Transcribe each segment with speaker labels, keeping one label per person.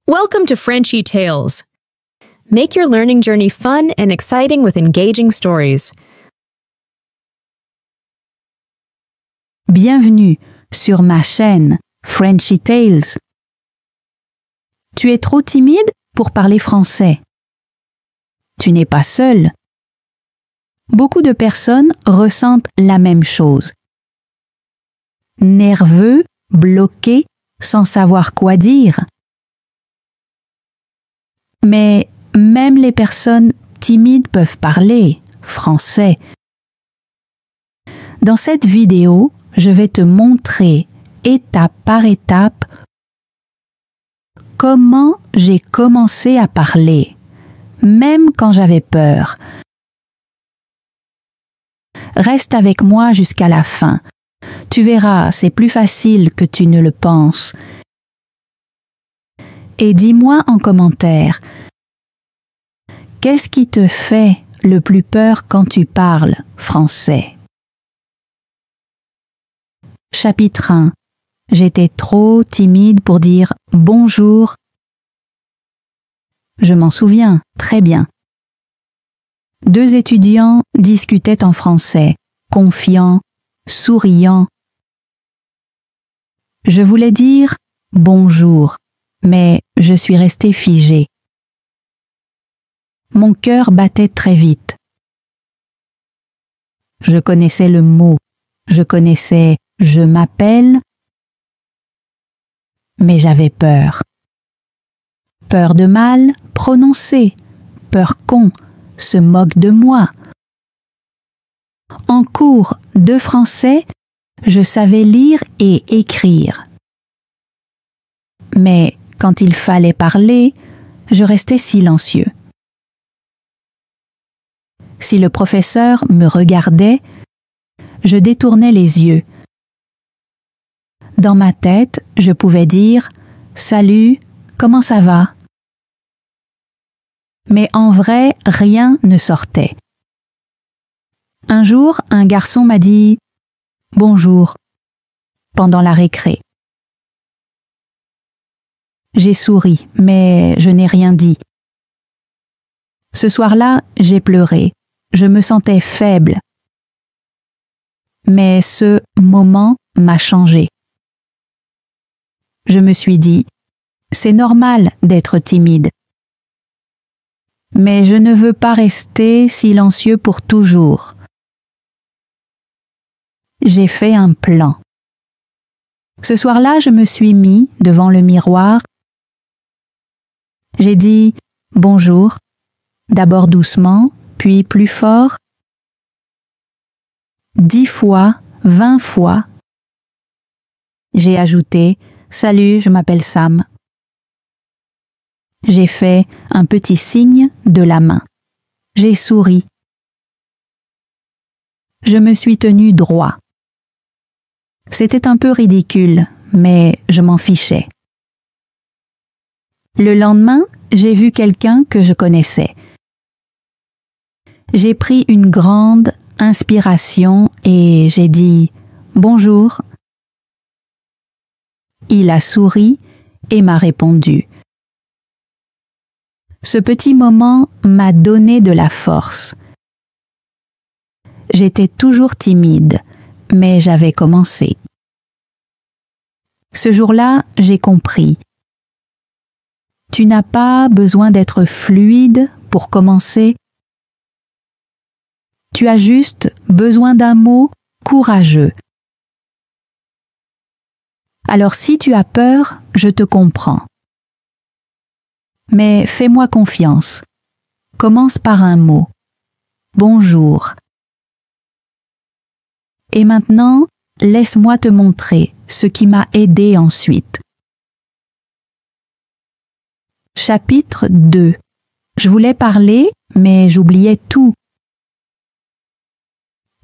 Speaker 1: Welcome to Frenchy Tales. Make your learning journey fun and exciting with engaging stories.
Speaker 2: Bienvenue sur ma chaîne Frenchy Tales. Tu es trop timide pour parler français. Tu n'es pas seul. Beaucoup de personnes ressentent la même chose. Nerveux, bloqué, sans savoir quoi dire. Mais même les personnes timides peuvent parler français. Dans cette vidéo, je vais te montrer étape par étape comment j'ai commencé à parler, même quand j'avais peur. Reste avec moi jusqu'à la fin. Tu verras, c'est plus facile que tu ne le penses. Et dis-moi en commentaire, qu'est-ce qui te fait le plus peur quand tu parles français? Chapitre 1. J'étais trop timide pour dire bonjour. Je m'en souviens très bien. Deux étudiants discutaient en français, confiants, souriants. Je voulais dire bonjour, mais je suis restée figée. Mon cœur battait très vite. Je connaissais le mot, je connaissais « je m'appelle », mais j'avais peur. Peur de mal prononcer, peur qu'on se moque de moi. En cours de français, je savais lire et écrire. Mais quand il fallait parler, je restais silencieux. Si le professeur me regardait, je détournais les yeux. Dans ma tête, je pouvais dire « Salut, comment ça va ?» Mais en vrai, rien ne sortait. Un jour, un garçon m'a dit « Bonjour » pendant la récré. J'ai souri, mais je n'ai rien dit. Ce soir-là, j'ai pleuré. Je me sentais faible. Mais ce moment m'a changé. Je me suis dit, c'est normal d'être timide. Mais je ne veux pas rester silencieux pour toujours. J'ai fait un plan. Ce soir-là, je me suis mis devant le miroir. J'ai dit « Bonjour », d'abord doucement, puis plus fort. 10 fois, 20 fois. J'ai ajouté « Salut, je m'appelle Sam ». J'ai fait un petit signe de la main. J'ai souri. Je me suis tenu droit. C'était un peu ridicule, mais je m'en fichais. Le lendemain, j'ai vu quelqu'un que je connaissais. J'ai pris une grande inspiration et j'ai dit « Bonjour ». Il a souri et m'a répondu. Ce petit moment m'a donné de la force. J'étais toujours timide, mais j'avais commencé. Ce jour-là, j'ai compris. Tu n'as pas besoin d'être fluide pour commencer. Tu as juste besoin d'un mot courageux. Alors si tu as peur, je te comprends. Mais fais-moi confiance. Commence par un mot. Bonjour. Et maintenant, laisse-moi te montrer ce qui m'a aidé ensuite. Chapitre 2. Je voulais parler, mais j'oubliais tout.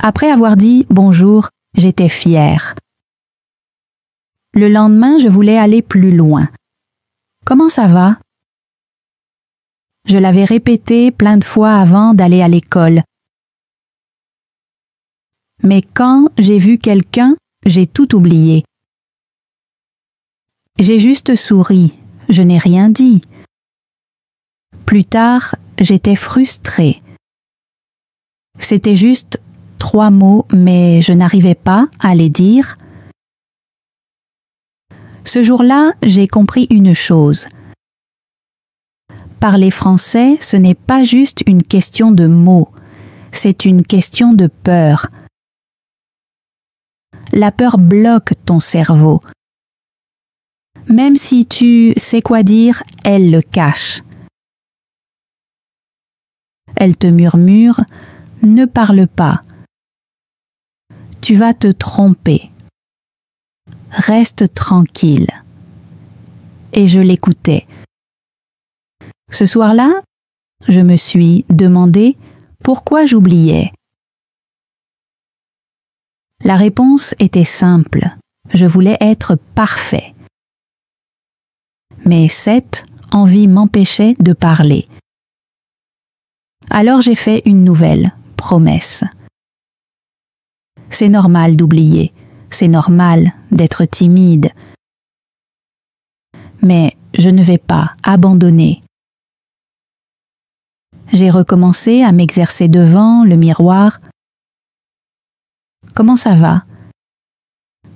Speaker 2: Après avoir dit bonjour, j'étais fière. Le lendemain, je voulais aller plus loin. Comment ça va? Je l'avais répété plein de fois avant d'aller à l'école. Mais quand j'ai vu quelqu'un, j'ai tout oublié. J'ai juste souri. je n'ai rien dit. Plus tard, j'étais frustrée. C'était juste 3 mots, mais je n'arrivais pas à les dire. Ce jour-là, j'ai compris une chose. Parler français, ce n'est pas juste une question de mots, c'est une question de peur. La peur bloque ton cerveau. Même si tu sais quoi dire, elle le cache. Elle te murmure « Ne parle pas ». Tu vas te tromper. Reste tranquille. Et je l'écoutais. Ce soir-là, je me suis demandé pourquoi j'oubliais. La réponse était simple. Je voulais être parfait. Mais cette envie m'empêchait de parler. Alors j'ai fait une nouvelle promesse. C'est normal d'oublier, c'est normal d'être timide. Mais je ne vais pas abandonner. J'ai recommencé à m'exercer devant le miroir. Comment ça va?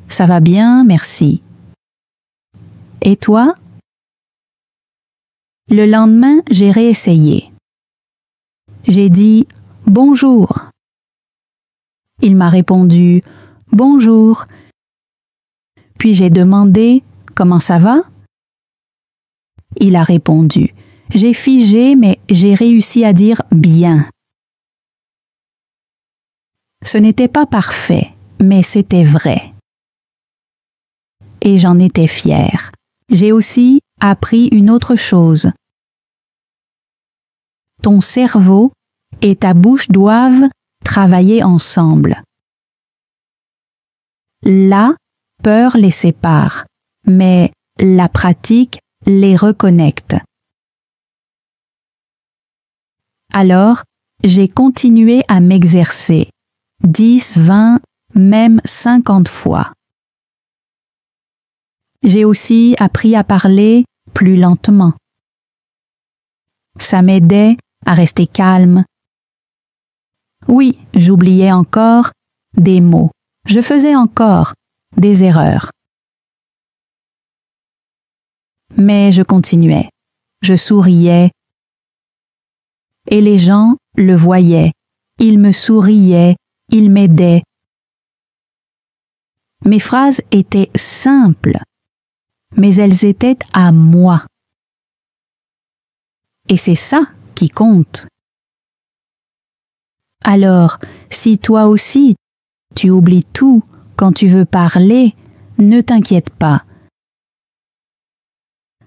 Speaker 2: Ça va bien, merci. Et toi? Le lendemain, j'ai réessayé. J'ai dit « Bonjour ». Il m'a répondu « Bonjour ». Puis j'ai demandé « Comment ça va ?» Il a répondu « J'ai figé, mais j'ai réussi à dire « bien ». Ce n'était pas parfait, mais c'était vrai. Et j'en étais fière. J'ai aussi appris une autre chose. Ton cerveau et ta bouche doivent travailler ensemble. La peur les sépare, mais la pratique les reconnecte. Alors, j'ai continué à m'exercer, 10, 20, même 50 fois. J'ai aussi appris à parler plus lentement. Ça m'aidait à rester calme. Oui, j'oubliais encore des mots. Je faisais encore des erreurs. Mais je continuais. Je souriais. Et les gens le voyaient. Ils me souriaient. Ils m'aidaient. Mes phrases étaient simples, mais elles étaient à moi. Et c'est ça qui compte. Alors, si toi aussi, tu oublies tout quand tu veux parler, ne t'inquiète pas.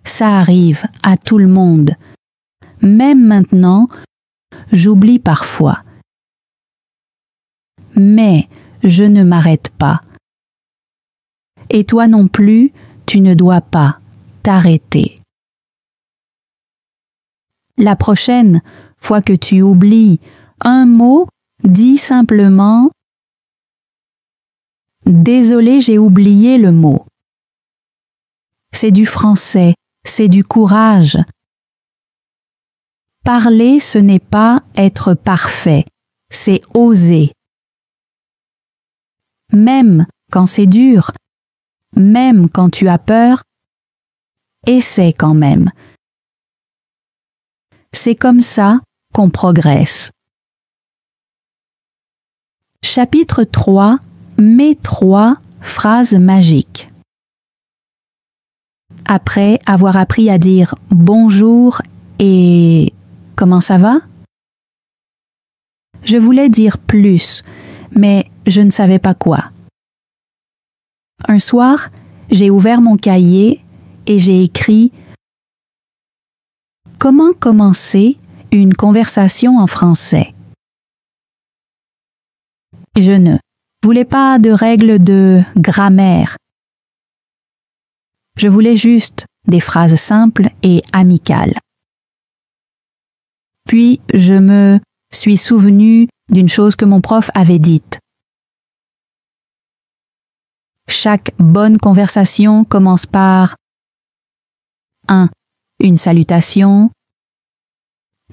Speaker 2: Ça arrive à tout le monde. Même maintenant, j'oublie parfois. Mais je ne m'arrête pas. Et toi non plus, tu ne dois pas t'arrêter. La prochaine fois que tu oublies un mot, dis simplement « Désolé, j'ai oublié le mot ». C'est du français, c'est du courage. Parler, ce n'est pas être parfait, c'est oser. Même quand c'est dur, même quand tu as peur, essaie quand même. C'est comme ça qu'on progresse. Chapitre 3. Mes 3 phrases magiques. Après avoir appris à dire bonjour et comment ça va? Je voulais dire plus, mais je ne savais pas quoi. Un soir, j'ai ouvert mon cahier et j'ai écrit « Comment commencer une conversation en français ?» Je ne voulais pas de règles de grammaire. Je voulais juste des phrases simples et amicales. Puis, je me suis souvenu d'une chose que mon prof avait dite. Chaque bonne conversation commence par 1. Une salutation.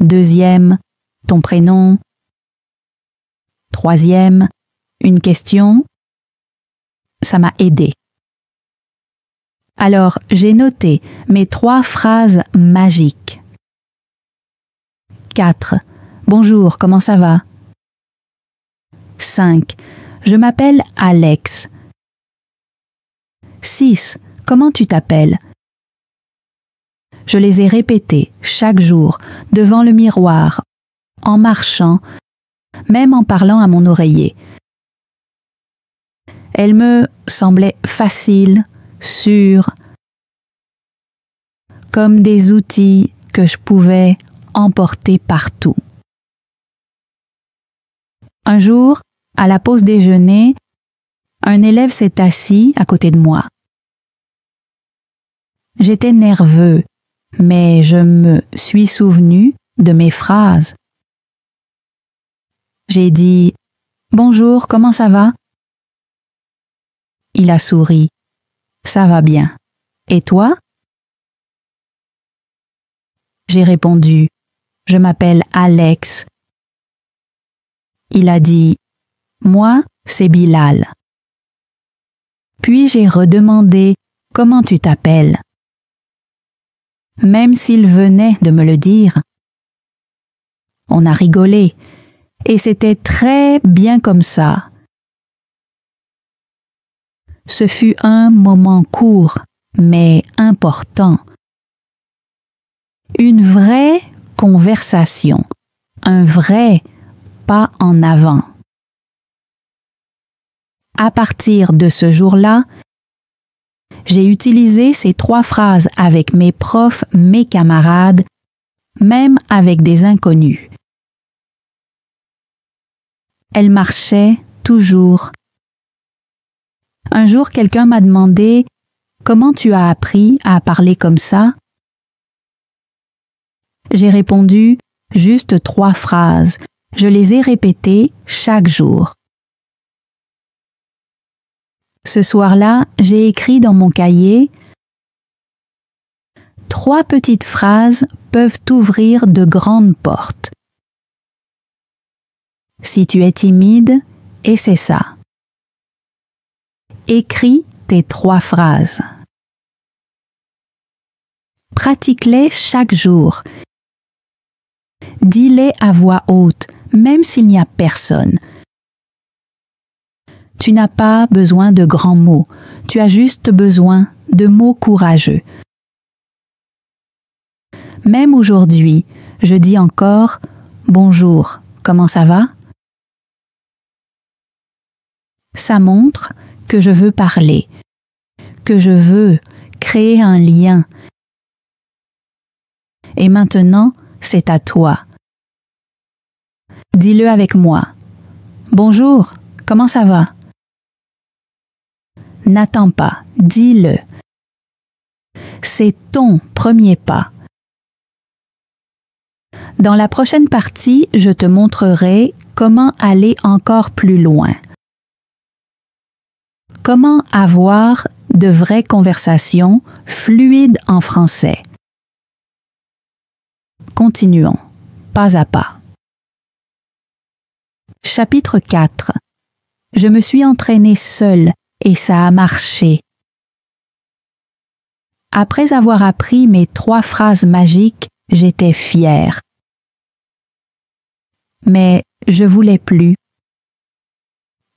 Speaker 2: 2, ton prénom. 3, une question. Ça m'a aidé. Alors, j'ai noté mes 3 phrases magiques. 4. Bonjour, comment ça va? 5. Je m'appelle Alex. 6. Comment tu t'appelles? Je les ai répétées chaque jour, devant le miroir, en marchant, même en parlant à mon oreiller. Elles me semblaient faciles, sûres, comme des outils que je pouvais emporter partout. Un jour, à la pause déjeuner, un élève s'est assis à côté de moi. J'étais nerveux, mais je me suis souvenu de mes phrases. J'ai dit « Bonjour, comment ça va ?» Il a souri. « Ça va bien. Et toi ?» J'ai répondu « Je m'appelle Alex. » Il a dit « Moi, c'est Bilal. » Puis j'ai redemandé « Comment tu t'appelles ?» Même s'il venait de me le dire. On a rigolé, et c'était très bien comme ça. Ce fut un moment court, mais important. Une vraie conversation, un vrai pas en avant. À partir de ce jour-là, j'ai utilisé ces 3 phrases avec mes profs, mes camarades, même avec des inconnus. Elles marchaient toujours. Un jour, quelqu'un m'a demandé « Comment tu as appris à parler comme ça ?» J'ai répondu « Juste 3 phrases. Je les ai répétées chaque jour. » Ce soir-là, j'ai écrit dans mon cahier « 3 petites phrases peuvent ouvrir de grandes portes. » Si tu es timide, essaie ça. Écris tes 3 phrases. Pratique-les chaque jour. Dis-les à voix haute, même s'il n'y a personne. Tu n'as pas besoin de grands mots, tu as juste besoin de mots courageux. Même aujourd'hui, je dis encore « Bonjour, comment ça va ?» Ça montre que je veux parler, que je veux créer un lien. Et maintenant, c'est à toi. Dis-le avec moi. « Bonjour, comment ça va ?» N'attends pas, dis-le. C'est ton premier pas. Dans la prochaine partie, je te montrerai comment aller encore plus loin. Comment avoir de vraies conversations fluides en français. Continuons, pas à pas. Chapitre 4. Je me suis entraînée seule et ça a marché. Après avoir appris mes 3 phrases magiques, j'étais fière. Mais je voulais plus.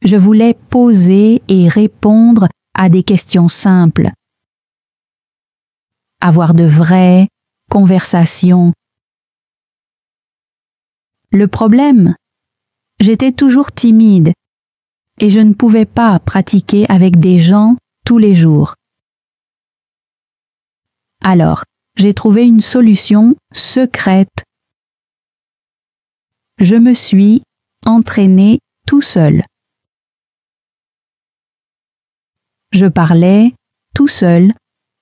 Speaker 2: Je voulais poser et répondre à des questions simples. Avoir de vraies conversations. Le problème, j'étais toujours timide et je ne pouvais pas pratiquer avec des gens tous les jours. Alors, j'ai trouvé une solution secrète. Je me suis entraînée tout seul. Je parlais tout seul,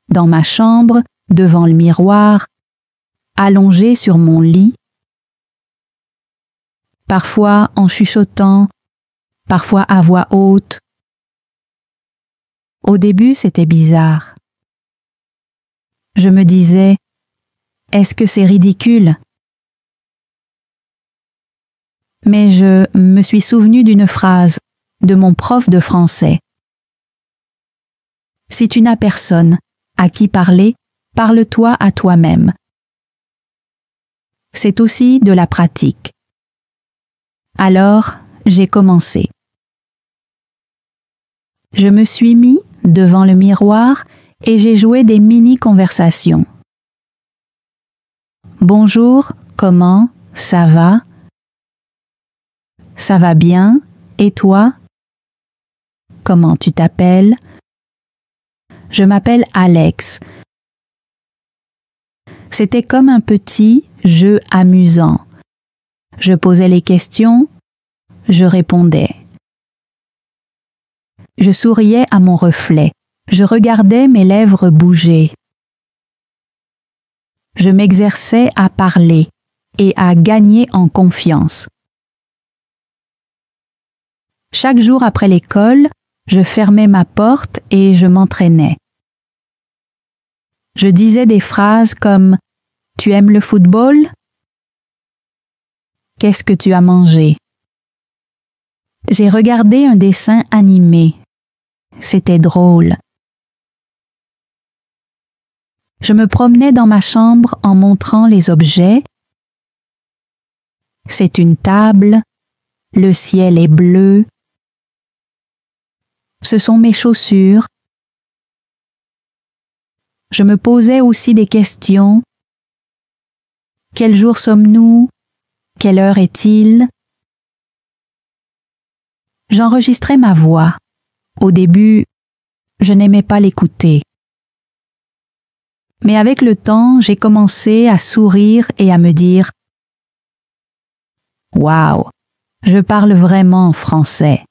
Speaker 2: dans ma chambre, devant le miroir, allongé sur mon lit, parfois en chuchotant, parfois à voix haute. Au début, c'était bizarre. Je me disais, est-ce que c'est ridicule? Mais je me suis souvenu d'une phrase de mon prof de français. Si tu n'as personne à qui parler, parle-toi à toi-même. C'est aussi de la pratique. Alors, j'ai commencé. Je me suis mis devant le miroir et j'ai joué des mini-conversations. Bonjour, comment, ça va? Ça va bien, et toi? Comment tu t'appelles? Je m'appelle Alex. C'était comme un petit jeu amusant. Je posais les questions, je répondais. Je souriais à mon reflet. Je regardais mes lèvres bouger. Je m'exerçais à parler et à gagner en confiance. Chaque jour après l'école, je fermais ma porte et je m'entraînais. Je disais des phrases comme « Tu aimes le football? Qu'est-ce que tu as mangé? » J'ai regardé un dessin animé. C'était drôle. Je me promenais dans ma chambre en montrant les objets. C'est une table, le ciel est bleu. Ce sont mes chaussures. Je me posais aussi des questions. Quel jour sommes-nous? Quelle heure est-il? J'enregistrais ma voix. Au début, je n'aimais pas l'écouter. Mais avec le temps, j'ai commencé à sourire et à me dire « Waouh, je parle vraiment français ».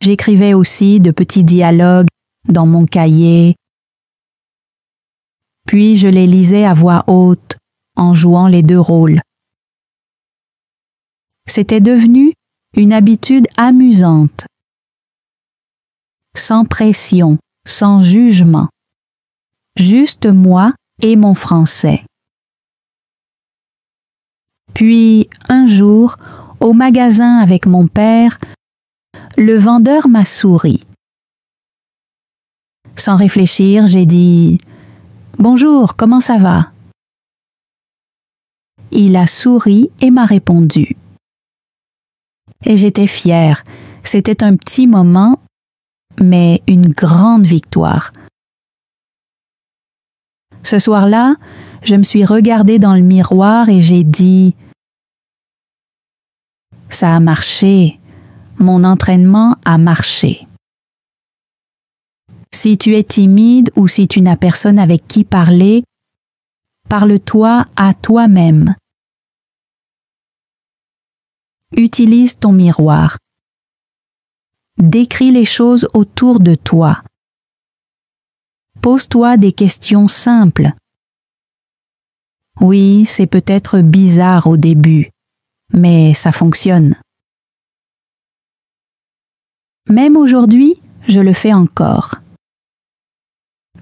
Speaker 2: J'écrivais aussi de petits dialogues dans mon cahier, puis je les lisais à voix haute en jouant les deux rôles. C'était devenu une habitude amusante, sans pression, sans jugement, juste moi et mon français. Puis, un jour, au magasin avec mon père, le vendeur m'a souri. Sans réfléchir, j'ai dit « Bonjour, comment ça va ?» Il a souri et m'a répondu. Et j'étais fière. C'était un petit moment, mais une grande victoire. Ce soir-là, je me suis regardée dans le miroir et j'ai dit « Ça a marché. Mon entraînement a marché. » Si tu es timide ou si tu n'as personne avec qui parler, parle-toi à toi-même. Utilise ton miroir. Décris les choses autour de toi. Pose-toi des questions simples. Oui, c'est peut-être bizarre au début, mais ça fonctionne. Même aujourd'hui, je le fais encore.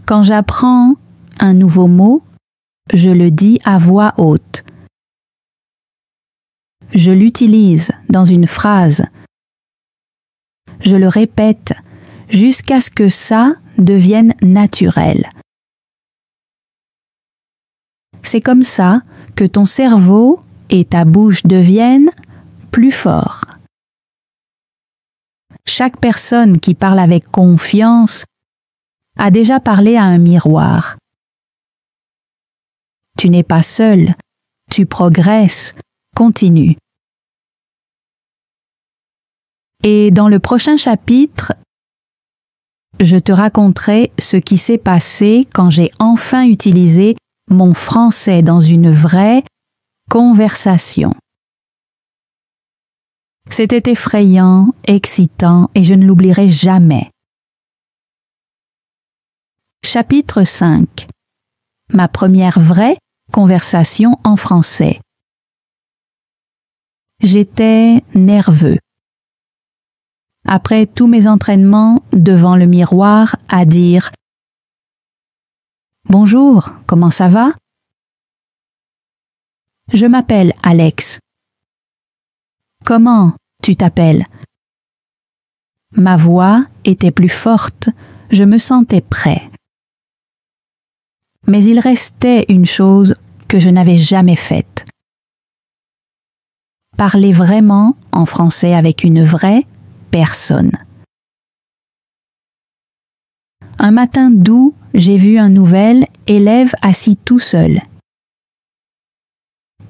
Speaker 2: Quand j'apprends un nouveau mot, je le dis à voix haute. Je l'utilise dans une phrase. Je le répète jusqu'à ce que ça devienne naturel. C'est comme ça que ton cerveau et ta bouche deviennent plus forts. Chaque personne qui parle avec confiance a déjà parlé à un miroir. Tu n'es pas seul, tu progresses, continue. Et dans le prochain chapitre, je te raconterai ce qui s'est passé quand j'ai enfin utilisé mon français dans une vraie conversation. C'était effrayant, excitant et je ne l'oublierai jamais. Chapitre 5. Ma première vraie conversation en français. J'étais nerveux. « Après tous mes entraînements devant le miroir à dire Bonjour, comment ça va? Je m'appelle Alex. Comment tu t'appelles? Ma voix était plus forte, je me sentais prêt. Mais il restait une chose que je n'avais jamais faite. Parler vraiment en français avec une vraie personne. Un matin doux, j'ai vu un nouvel élève assis tout seul.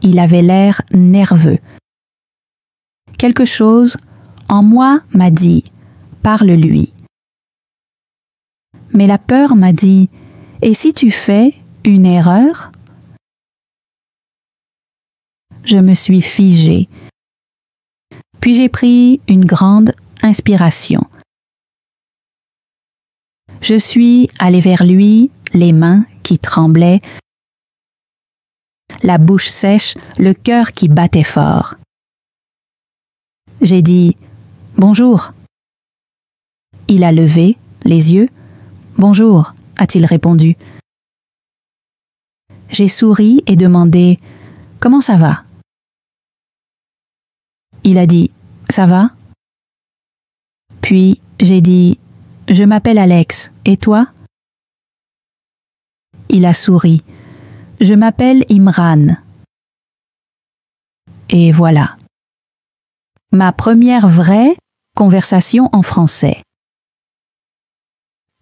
Speaker 2: Il avait l'air nerveux. Quelque chose en moi m'a dit « Parle-lui ». Mais la peur m'a dit « Et si tu fais une erreur ?» Je me suis figée. Puis j'ai pris une grande inspiration. Je suis allée vers lui, les mains qui tremblaient, la bouche sèche, le cœur qui battait fort. J'ai dit « Bonjour ». Il a levé les yeux. « Bonjour », a-t-il répondu. J'ai souri et demandé « Comment ça va ?» Il a dit « Ça va ?» Puis j'ai dit « Je m'appelle Alex, et toi ?» Il a souri. « Je m'appelle Imran. » Et voilà. Ma première vraie conversation en français.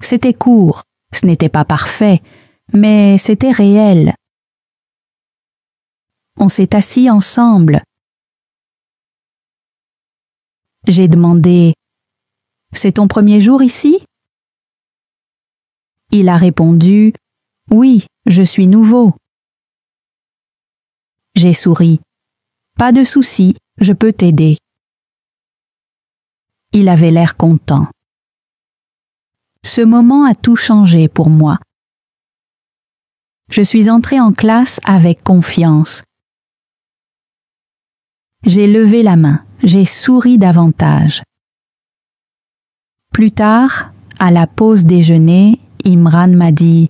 Speaker 2: C'était court, ce n'était pas parfait, mais c'était réel. On s'est assis ensemble. J'ai demandé « C'est ton premier jour ici ?» Il a répondu « Oui, je suis nouveau. » J'ai souri. « Pas de souci, je peux t'aider. » Il avait l'air content. Ce moment a tout changé pour moi. Je suis entrée en classe avec confiance. J'ai levé la main, j'ai souri davantage. Plus tard, à la pause déjeuner, Imran m'a dit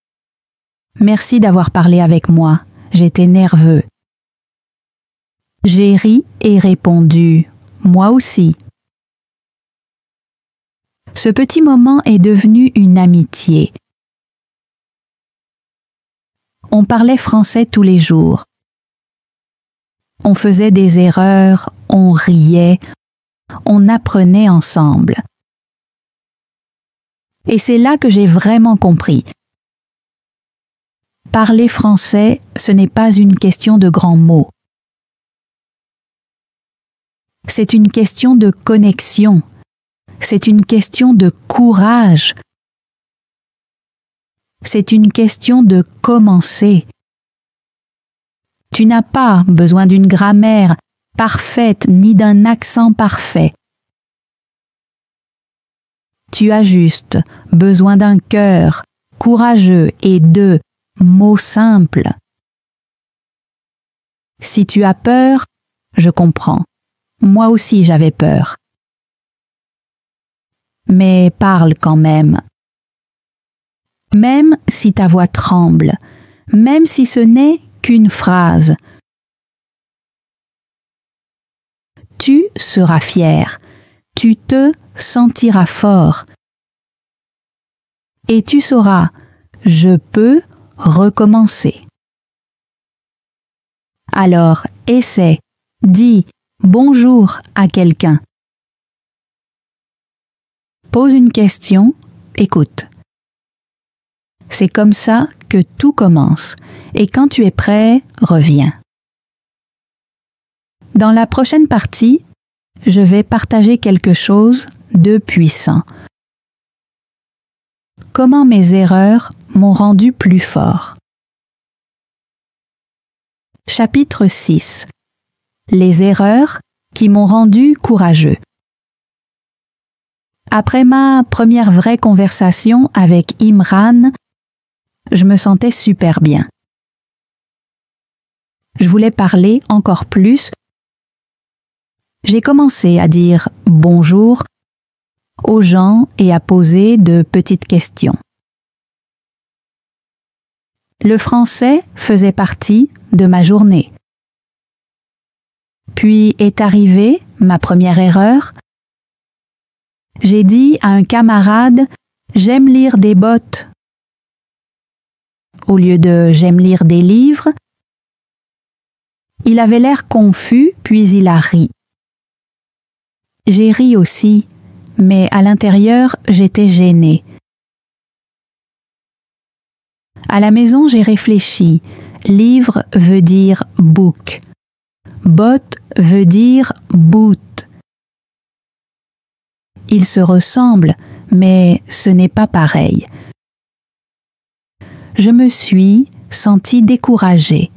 Speaker 2: « Merci d'avoir parlé avec moi, j'étais nerveux. » J'ai ri et répondu « Moi aussi. » Ce petit moment est devenu une amitié. On parlait français tous les jours. On faisait des erreurs, on riait, on apprenait ensemble. Et c'est là que j'ai vraiment compris. Parler français, ce n'est pas une question de grands mots. C'est une question de connexion. C'est une question de courage. C'est une question de commencer. Tu n'as pas besoin d'une grammaire parfaite ni d'un accent parfait. Tu as juste besoin d'un cœur courageux et de mots simples. Si tu as peur, je comprends. Moi aussi j'avais peur. Mais parle quand même. Même si ta voix tremble, même si ce n'est qu'une phrase. Tu seras fier, tu te sentiras fort. Et tu sauras, je peux recommencer. Alors, essaie, dis bonjour à quelqu'un. Pose une question, écoute. C'est comme ça que tout commence, et quand tu es prêt, reviens. Dans la prochaine partie, je vais partager quelque chose de puissant. Comment mes erreurs m'ont rendu plus fort. Chapitre 6. Les erreurs qui m'ont rendu courageux. Après ma première vraie conversation avec Imran, je me sentais super bien. Je voulais parler encore plus. J'ai commencé à dire bonjour aux gens et à poser de petites questions. Le français faisait partie de ma journée. Puis est arrivée ma première erreur. J'ai dit à un camarade « J'aime lire des bottes » au lieu de « J'aime lire des livres ». Il avait l'air confus, puis il a ri. J'ai ri aussi, mais à l'intérieur, j'étais gênée. À la maison, j'ai réfléchi. Livre veut dire book. Botte veut dire boot. Ils se ressemblent, mais ce n'est pas pareil. Je me suis sentie découragée.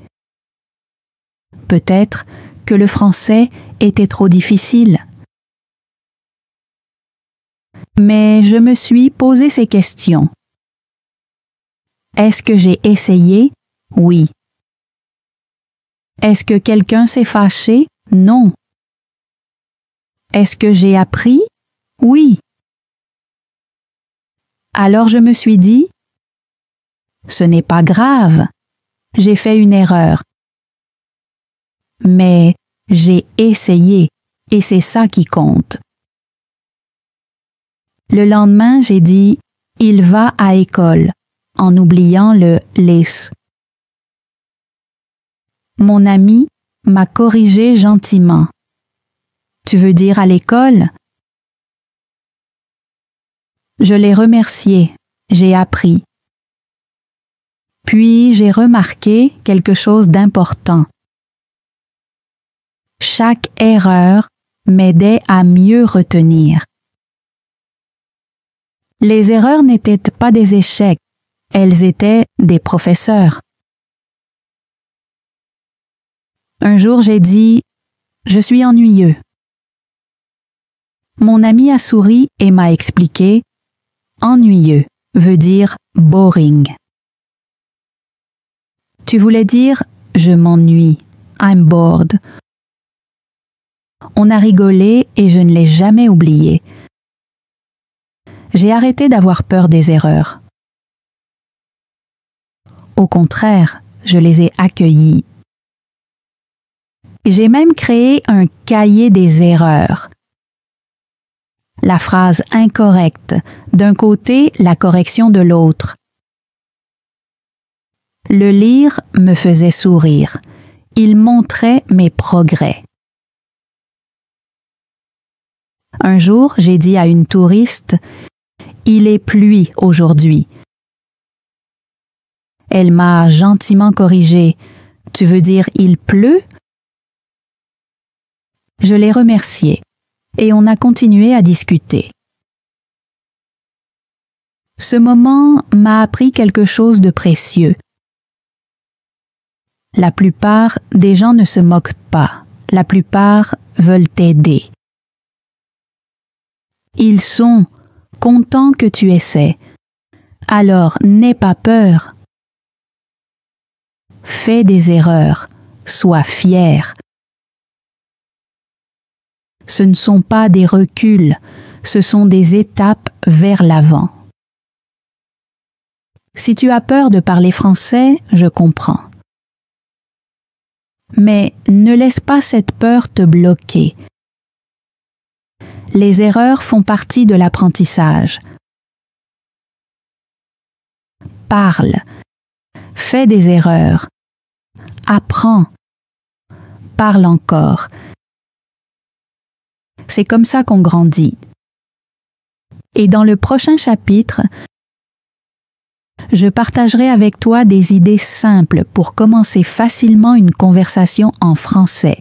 Speaker 2: Peut-être que le français était trop difficile. Mais je me suis posé ces questions. Est-ce que j'ai essayé? Oui. Est-ce que quelqu'un s'est fâché? Non. Est-ce que j'ai appris? Oui. Alors je me suis dit, ce n'est pas grave, j'ai fait une erreur. Mais j'ai essayé et c'est ça qui compte. Le lendemain, j'ai dit « il va à école » en oubliant le « les ». Mon ami m'a corrigé gentiment. « Tu veux dire à l'école ?» Je l'ai remercié, j'ai appris. Puis j'ai remarqué quelque chose d'important. Chaque erreur m'aidait à mieux retenir. Les erreurs n'étaient pas des échecs, elles étaient des professeurs. Un jour, j'ai dit « Je suis ennuyeux ». Mon ami a souri et m'a expliqué « Ennuyeux » veut dire « boring ». Tu voulais dire « Je m'ennuie », I'm bored. On a rigolé et je ne l'ai jamais oublié. J'ai arrêté d'avoir peur des erreurs. Au contraire, je les ai accueillies. J'ai même créé un cahier des erreurs. La phrase incorrecte d'un côté, la correction de l'autre. Le lire me faisait sourire. Il montrait mes progrès. Un jour, j'ai dit à une touriste « Il est pluie aujourd'hui ». Elle m'a gentiment corrigé « Tu veux dire il pleut ?» Je l'ai remerciée et on a continué à discuter. Ce moment m'a appris quelque chose de précieux. La plupart des gens ne se moquent pas. La plupart veulent t'aider. Ils sont contents que tu essaies. Alors, n'aie pas peur. Fais des erreurs. Sois fier. Ce ne sont pas des reculs, ce sont des étapes vers l'avant. Si tu as peur de parler français, je comprends. Mais ne laisse pas cette peur te bloquer. Les erreurs font partie de l'apprentissage. Parle. Fais des erreurs. Apprends. Parle encore. C'est comme ça qu'on grandit. Et dans le prochain chapitre, je partagerai avec toi des idées simples pour commencer facilement une conversation en français.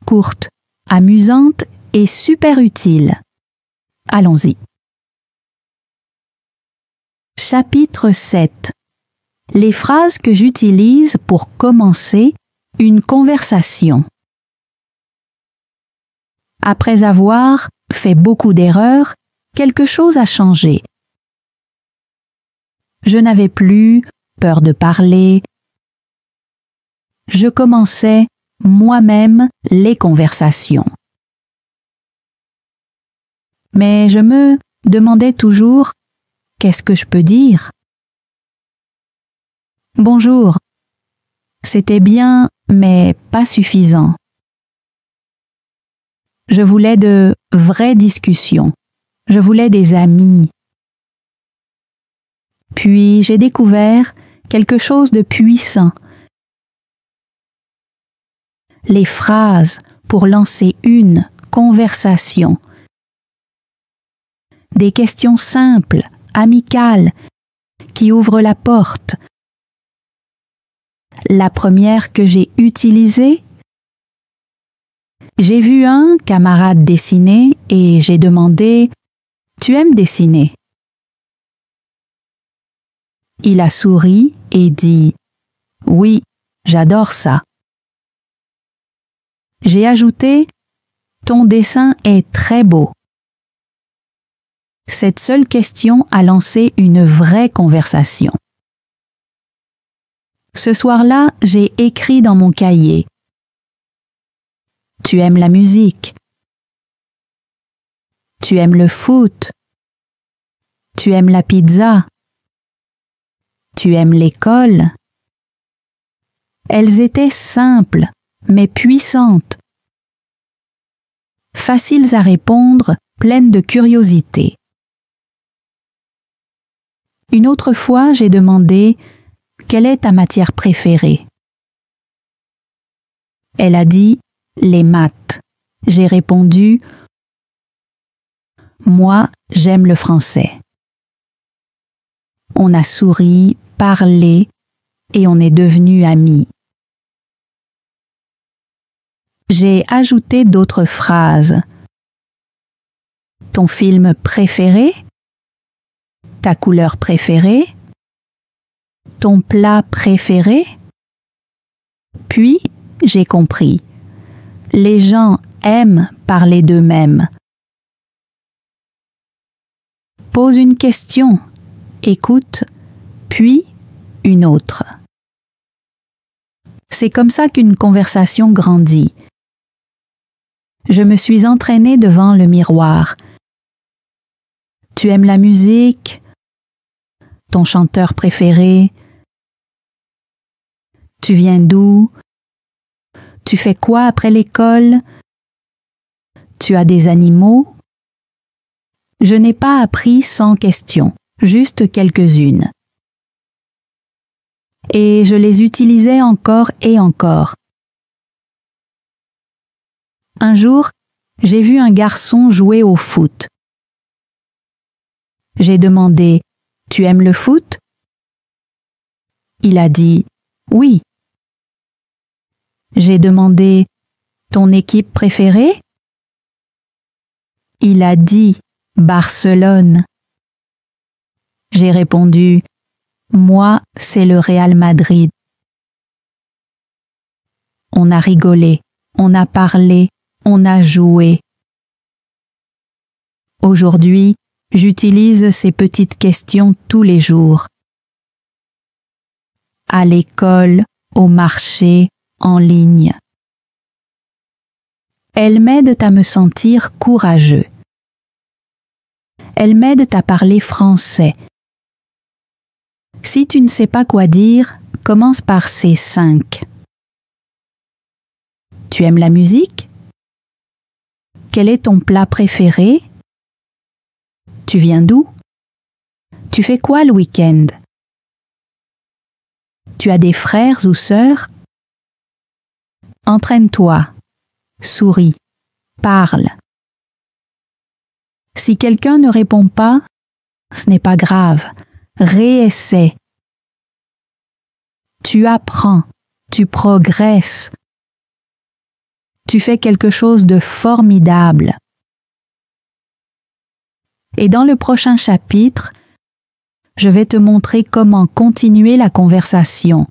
Speaker 2: Courte, amusante et super utile. Allons-y. Chapitre 7. Les phrases que j'utilise pour commencer une conversation. Après avoir fait beaucoup d'erreurs, quelque chose a changé. Je n'avais plus peur de parler. Je commençais moi-même les conversations. Mais je me demandais toujours « Qu'est-ce que je peux dire ?» Bonjour. C'était bien, mais pas suffisant. Je voulais de vraies discussions. Je voulais des amis. Puis j'ai découvert quelque chose de puissant. Les phrases pour lancer une conversation. Des questions simples, amicales, qui ouvrent la porte. La première que j'ai utilisée, j'ai vu un camarade dessiner et j'ai demandé « Tu aimes dessiner ?» Il a souri et dit « Oui, j'adore ça. » J'ai ajouté « Ton dessin est très beau. » Cette seule question a lancé une vraie conversation. Ce soir-là, j'ai écrit dans mon cahier « Tu aimes la musique. Tu aimes le foot. Tu aimes la pizza. Tu aimes l'école. » Elles étaient simples, mais puissantes. Faciles à répondre, pleines de curiosité. Une autre fois, j'ai demandé « Quelle est ta matière préférée ?» Elle a dit « Les maths ». J'ai répondu « Moi, j'aime le français ». On a souri, parlé et on est devenus amis. J'ai ajouté d'autres phrases. Ton film préféré? Ta couleur préférée? Ton plat préféré? Puis, j'ai compris. Les gens aiment parler d'eux-mêmes. Pose une question, écoute, puis une autre. C'est comme ça qu'une conversation grandit. Je me suis entraînée devant le miroir. Tu aimes la musique? Ton chanteur préféré? Tu viens d'où? Tu fais quoi après l'école? Tu as des animaux? Je n'ai pas appris 100 questions, juste quelques-unes. Et je les utilisais encore et encore. Un jour, j'ai vu un garçon jouer au foot. J'ai demandé « Tu aimes le foot ?» Il a dit « Oui ». J'ai demandé « Ton équipe préférée ?» Il a dit « Barcelone ». J'ai répondu « Moi, c'est le Real Madrid ». On a rigolé, on a parlé, on a joué. Aujourd'hui, j'utilise ces petites questions tous les jours. À l'école, au marché, en ligne. Elles m'aident à me sentir courageux. Elles m'aident à parler français. Si tu ne sais pas quoi dire, commence par ces 5. Tu aimes la musique? Quel est ton plat préféré? Tu viens d'où? Tu fais quoi le week-end? Tu as des frères ou sœurs? Entraîne-toi, souris, parle. Si quelqu'un ne répond pas, ce n'est pas grave, réessaie. Tu apprends, tu progresses. Tu fais quelque chose de formidable. Et dans le prochain chapitre, je vais te montrer comment continuer la conversation.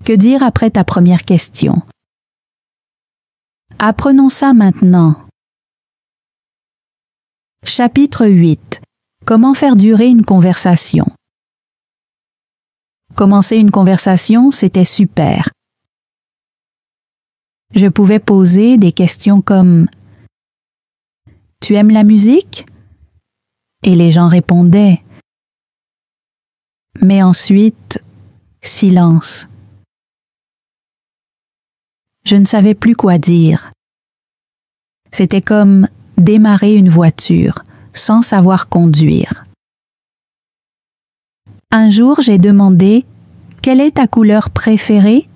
Speaker 2: Que dire après ta première question? Apprenons ça maintenant. Chapitre 8. Comment faire durer une conversation? Commencer une conversation, c'était super. Je pouvais poser des questions comme « Tu aimes la musique ?» Et les gens répondaient Mais ensuite, silence. Je ne savais plus quoi dire. C'était comme démarrer une voiture sans savoir conduire. Un jour, j'ai demandé « Quelle est ta couleur préférée ?»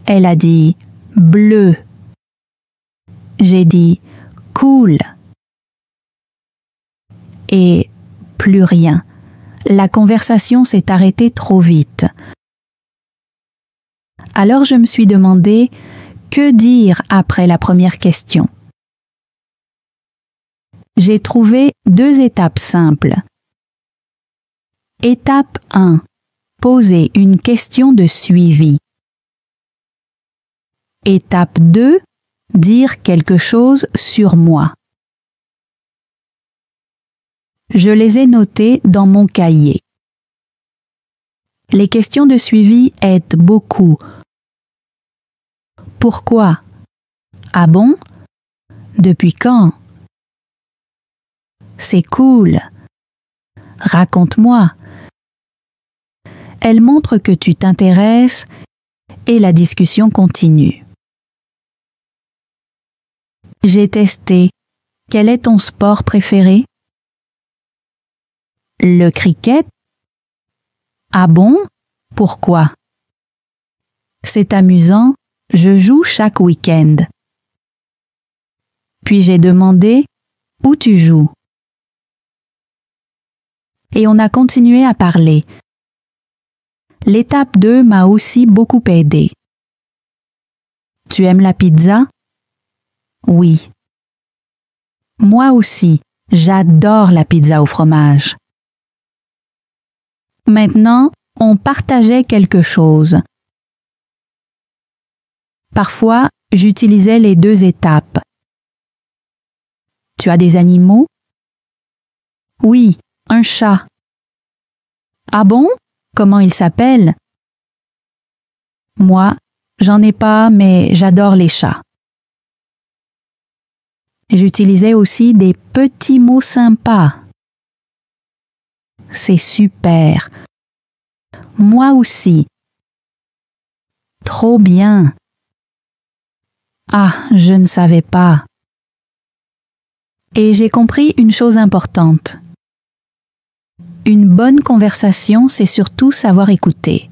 Speaker 2: Elle a dit « Bleu ». J'ai dit « Cool ». Et plus rien. La conversation s'est arrêtée trop vite. Alors je me suis demandé que dire après la première question. J'ai trouvé 2 étapes simples. Étape 1. Poser une question de suivi. Étape 2. Dire quelque chose sur moi. Je les ai notées dans mon cahier. Les questions de suivi aident beaucoup. Pourquoi? Ah bon? Depuis quand? C'est cool. Raconte-moi. Elles montrent que tu t'intéresses et la discussion continue. J'ai testé. Quel est ton sport préféré? Le cricket? Ah bon? Pourquoi? C'est amusant, je joue chaque week-end. Puis j'ai demandé où tu joues. Et on a continué à parler. L'étape 2 m'a aussi beaucoup aidé. Tu aimes la pizza? Oui. Moi aussi, j'adore la pizza au fromage. Maintenant, on partageait quelque chose. Parfois, j'utilisais les 2 étapes. Tu as des animaux? Oui, un chat. Ah bon? Comment il s'appelle? Moi, j'en ai pas, mais j'adore les chats. J'utilisais aussi des petits mots sympas. C'est super. Moi aussi. Trop bien. Ah, je ne savais pas. Et j'ai compris une chose importante. Une bonne conversation, c'est surtout savoir écouter.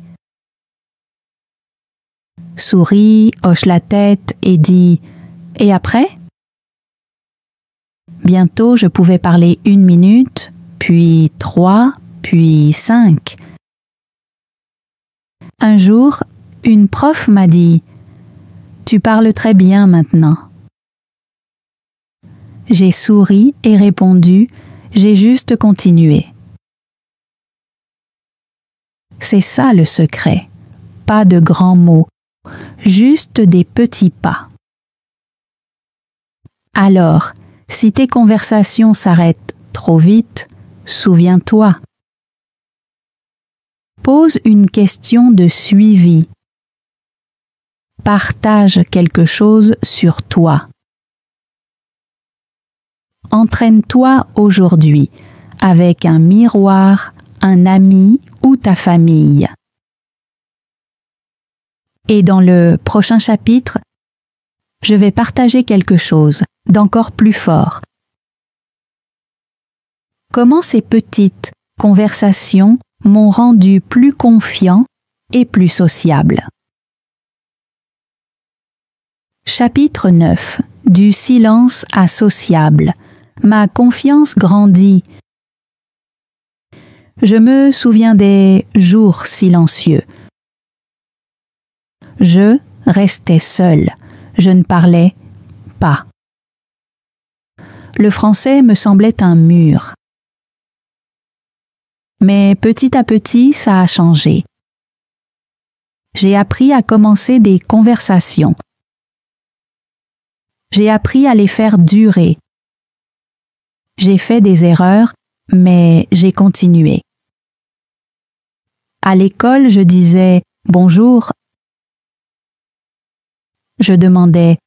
Speaker 2: Souris, hoche la tête et dit « Et après ?» Bientôt, je pouvais parler 1 minute, puis 3, puis 5. Un jour, une prof m'a dit « Tu parles très bien maintenant. » J'ai souri et répondu « J'ai juste continué. » C'est ça le secret. Pas de grands mots, juste des petits pas. Alors, si tes conversations s'arrêtent trop vite, souviens-toi. Pose une question de suivi. Partage quelque chose sur toi. Entraîne-toi aujourd'hui avec un miroir, un ami ou ta famille. Et dans le prochain chapitre, je vais partager quelque chose d'encore plus fort. Comment ces petites conversations m'ont rendu plus confiant et plus sociable. Chapitre 9. Du silence à sociable. Ma confiance grandit. Je me souviens des jours silencieux. Je restais seule. Je ne parlais pas. Le français me semblait un mur. Mais petit à petit, ça a changé. J'ai appris à commencer des conversations. J'ai appris à les faire durer. J'ai fait des erreurs, mais j'ai continué. À l'école, je disais « Bonjour ». Je demandais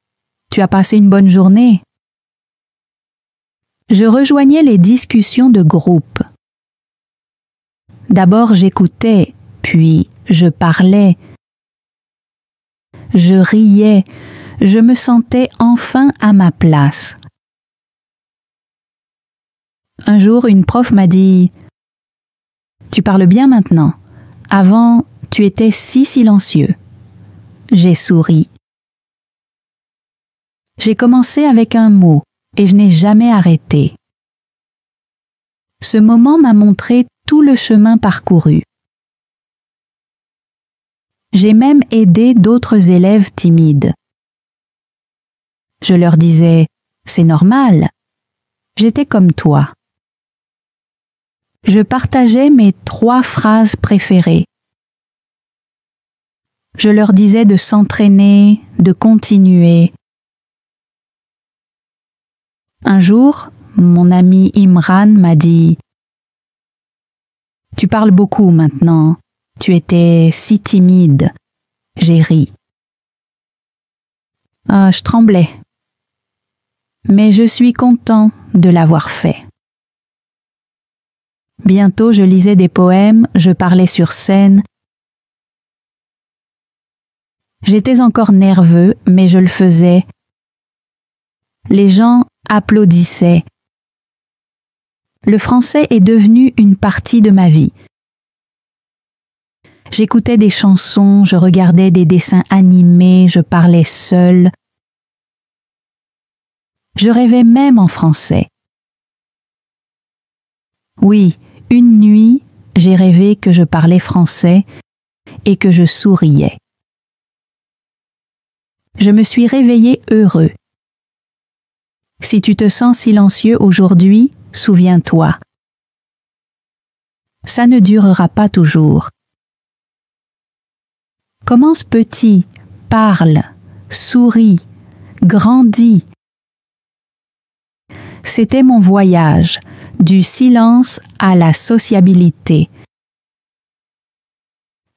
Speaker 2: « Tu as passé une bonne journée ?» Je rejoignais les discussions de groupe. D'abord j'écoutais, puis je parlais. Je riais, je me sentais enfin à ma place. Un jour, une prof m'a dit « Tu parles bien maintenant. Avant, tu étais si silencieux. » J'ai souri. J'ai commencé avec un mot et je n'ai jamais arrêté. Ce moment m'a montré tout le chemin parcouru. J'ai même aidé d'autres élèves timides. Je leur disais « C'est normal, j'étais comme toi ». Je partageais mes 3 phrases préférées. Je leur disais de s'entraîner, de continuer. Un jour, mon ami Imran m'a dit « Tu parles beaucoup maintenant, tu étais si timide. » J'ai ri. Je tremblais. Mais je suis content de l'avoir fait. Bientôt, je lisais des poèmes, je parlais sur scène. J'étais encore nerveux, mais je le faisais. Les gens applaudissaient. Le français est devenu une partie de ma vie. J'écoutais des chansons, je regardais des dessins animés, je parlais seule. Je rêvais même en français. Oui, une nuit, j'ai rêvé que je parlais français et que je souriais. Je me suis réveillé heureux. Si tu te sens silencieux aujourd'hui, souviens-toi. Ça ne durera pas toujours. Commence petit, parle, souris, grandis. C'était mon voyage, du silence à la sociabilité.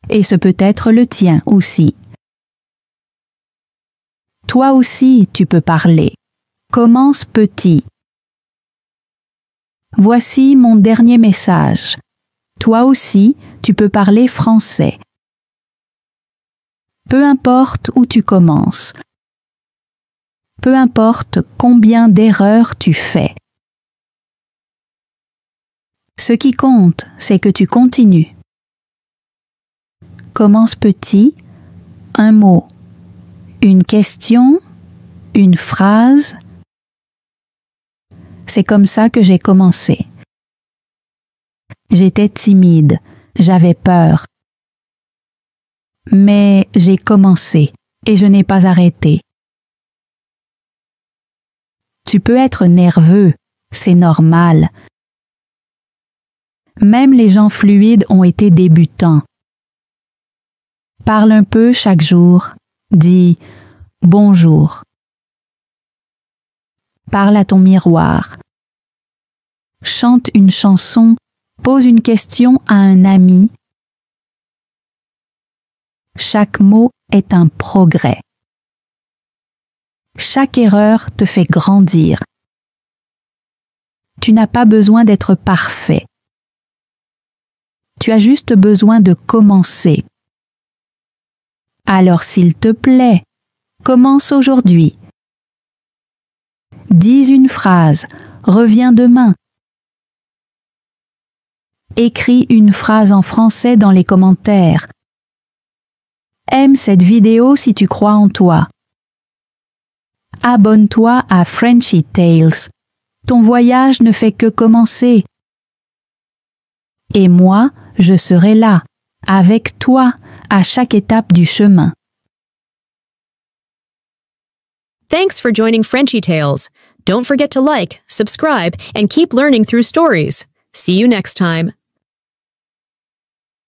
Speaker 2: Et ce peut être le tien aussi. Toi aussi, tu peux parler. Commence petit. Voici mon dernier message. Toi aussi, tu peux parler français. Peu importe où tu commences. Peu importe combien d'erreurs tu fais. Ce qui compte, c'est que tu continues. Commence petit, un mot, une question, une phrase. C'est comme ça que j'ai commencé. J'étais timide, j'avais peur. Mais j'ai commencé et je n'ai pas arrêté. Tu peux être nerveux, c'est normal. Même les gens fluides ont été débutants. Parle un peu chaque jour, dis « bonjour ». Parle à ton miroir. Chante une chanson, pose une question à un ami. Chaque mot est un progrès. Chaque erreur te fait grandir. Tu n'as pas besoin d'être parfait. Tu as juste besoin de commencer. Alors s'il te plaît, commence aujourd'hui. Dis une phrase, reviens demain. Écris une phrase en français dans les commentaires. Aime cette vidéo si tu crois en toi. Abonne-toi à Frenchy Tales. Ton voyage ne fait que commencer. Et moi, je serai là, avec toi, à chaque étape du chemin.
Speaker 1: Thanks for joining Frenchy Tales. Don't forget to like, subscribe, and keep learning through stories. See you next time.